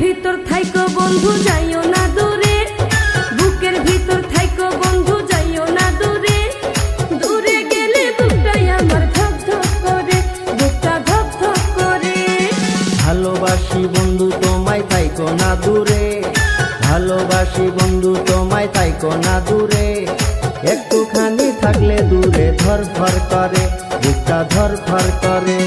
ভিতর থাইকো বন্ধু যাইও না দূরে, বুকের ভিতর থাইকো বন্ধু যাইও না দূরে। দূরে গেলে বুকটাই আমার ধক ধক করে, বুকটা ধক ধক করে। ভালোবাসি বন্ধু তোমায় থাইকো না দূরে, ভালোবাসি বন্ধু তোমায় থাইকো না দূরে। একটুখানি থাকলে দূরে ধর ধর করে, বুকটা ধর ধর করে।